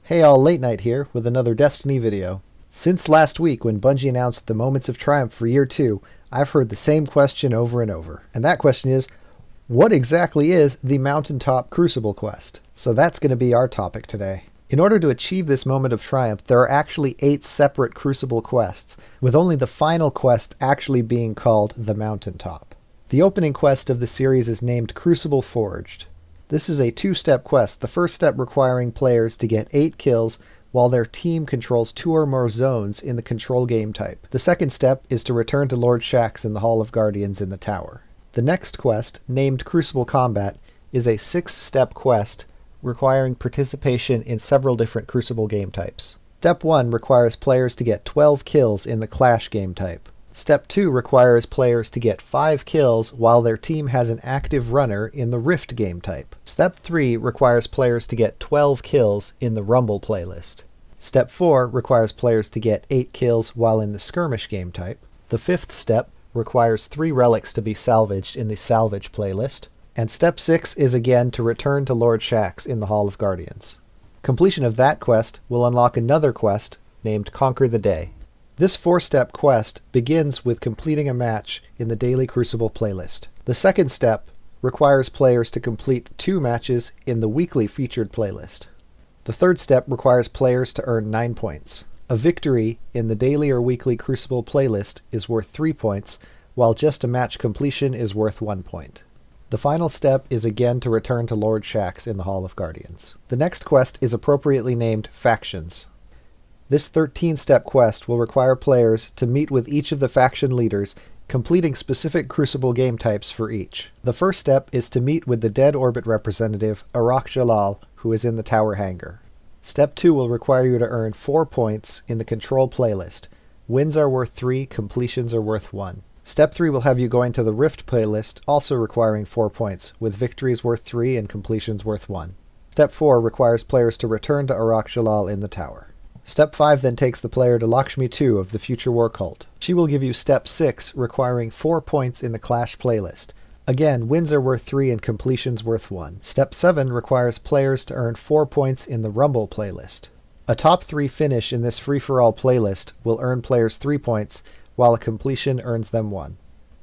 Hey all, Late Night here with another Destiny video. Since last week when Bungie announced the Moments of Triumph for Year 2, I've heard the same question over and over. And that question is, what exactly is the Mountaintop Crucible quest? So that's going to be our topic today. In order to achieve this Moment of Triumph, there are actually 8 separate Crucible quests, with only the final quest actually being called the Mountaintop. The opening quest of the series is named Crucible Forged. This is a 2-step quest, the first step requiring players to get 8 kills while their team controls 2 or more zones in the control game type. The second step is to return to Lord Shaxx in the Hall of Guardians in the tower. The next quest, named Crucible Combat, is a 6-step quest requiring participation in several different Crucible game types. Step 1 requires players to get 12 kills in the Clash game type. Step 2 requires players to get 5 kills while their team has an active runner in the Rift game type. Step 3 requires players to get 12 kills in the Rumble playlist. Step 4 requires players to get 8 kills while in the Skirmish game type. The 5th step requires 3 relics to be salvaged in the Salvage playlist. And Step 6 is again to return to Lord Shaxx in the Hall of Guardians. Completion of that quest will unlock another quest named Conquer the Day. This 4-step quest begins with completing a match in the Daily Crucible playlist. The second step requires players to complete 2 matches in the Weekly Featured playlist. The third step requires players to earn 9 points. A victory in the Daily or Weekly Crucible playlist is worth 3 points, while just a match completion is worth 1 point. The final step is again to return to Lord Shaxx in the Hall of Guardians. The next quest is appropriately named Factions. This 13-step quest will require players to meet with each of the faction leaders, completing specific Crucible game types for each. The first step is to meet with the Dead Orbit representative, Arak Jalal, who is in the Tower Hangar. Step 2 will require you to earn 4 points in the Control playlist. Wins are worth 3, completions are worth 1. Step 3 will have you going to the Rift playlist, also requiring 4 points, with victories worth 3 and completions worth 1. Step 4 requires players to return to Arak Jalal in the tower. Step 5 then takes the player to Lakshmi 2 of the Future War Cult. She will give you Step 6, requiring 4 points in the Clash playlist. Again, wins are worth 3 and completions worth 1. Step 7 requires players to earn 4 points in the Rumble playlist. A top 3 finish in this free-for-all playlist will earn players 3 points, while a completion earns them 1.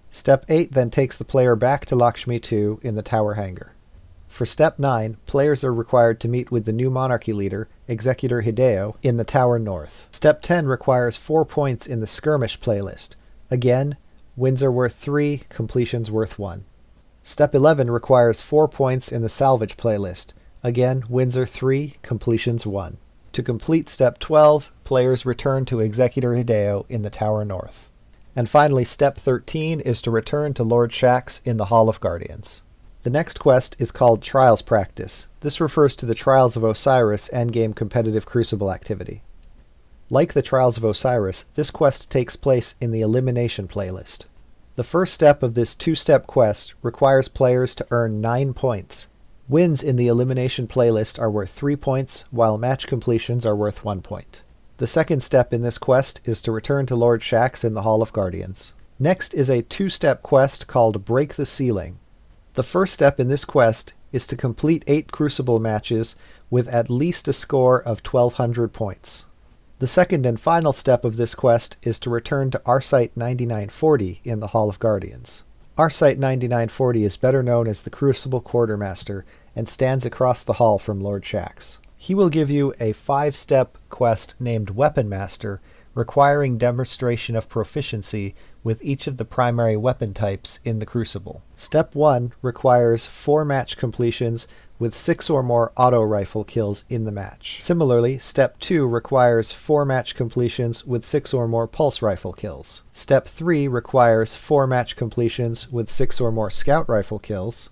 Step 8 then takes the player back to Lakshmi 2 in the Tower Hangar. For Step 9, players are required to meet with the new Monarchy leader, Executor Hideo, in the Tower North. Step 10 requires 4 points in the Skirmish playlist. Again, wins are worth 3, completions worth 1. Step 11 requires 4 points in the Salvage playlist. Again, wins are 3, completions 1. To complete Step 12, players return to Executor Hideo in the Tower North. And finally, Step 13 is to return to Lord Shaxx in the Hall of Guardians. The next quest is called Trials Practice. This refers to the Trials of Osiris endgame competitive Crucible activity. Like the Trials of Osiris, this quest takes place in the Elimination playlist. The first step of this 2-step quest requires players to earn 9 points. Wins in the Elimination playlist are worth 3 points, while match completions are worth 1 point. The second step in this quest is to return to Lord Shaxx in the Hall of Guardians. Next is a 2-step quest called Break the Ceiling. The first step in this quest is to complete 8 Crucible matches with at least a score of 1200 points. The second and final step of this quest is to return to Arcite 9940 in the Hall of Guardians. Arcite 9940 is better known as the Crucible Quartermaster and stands across the hall from Lord Shaxx. He will give you a 5-step quest named Weapon Master, requiring demonstration of proficiency with each of the primary weapon types in the Crucible. Step 1 requires 4 match completions with 6 or more auto rifle kills in the match. Similarly, Step 2 requires 4 match completions with 6 or more pulse rifle kills. Step 3 requires 4 match completions with 6 or more scout rifle kills.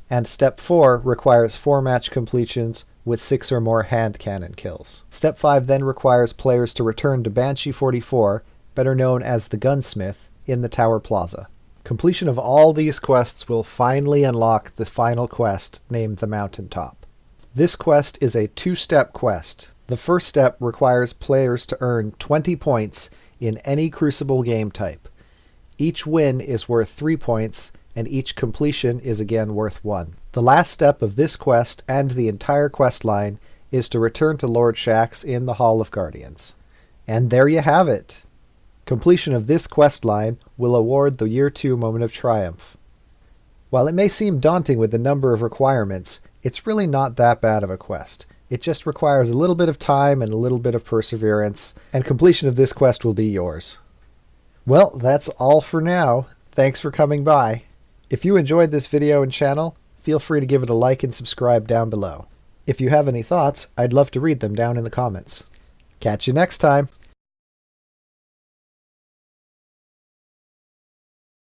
And Step 4 requires 4 match completions with 6 or more hand cannon kills. Step 5 then requires players to return to Banshee 44, better known as the Gunsmith, in the Tower Plaza. Completion of all these quests will finally unlock the final quest named the Mountaintop. This quest is a 2-step quest. The first step requires players to earn 20 points in any Crucible game type. Each win is worth 3 points, and each completion is again worth 1. The last step of this quest and the entire quest line is to return to Lord Shaxx in the Hall of Guardians. And there you have it! Completion of this quest line will award the Year 2 Moment of Triumph. While it may seem daunting with the number of requirements, it's really not that bad of a quest. It just requires a little bit of time and a little bit of perseverance, and completion of this quest will be yours. Well, that's all for now. Thanks for coming by. If you enjoyed this video and channel, feel free to give it a like and subscribe down below. If you have any thoughts, I'd love to read them down in the comments. Catch you next time!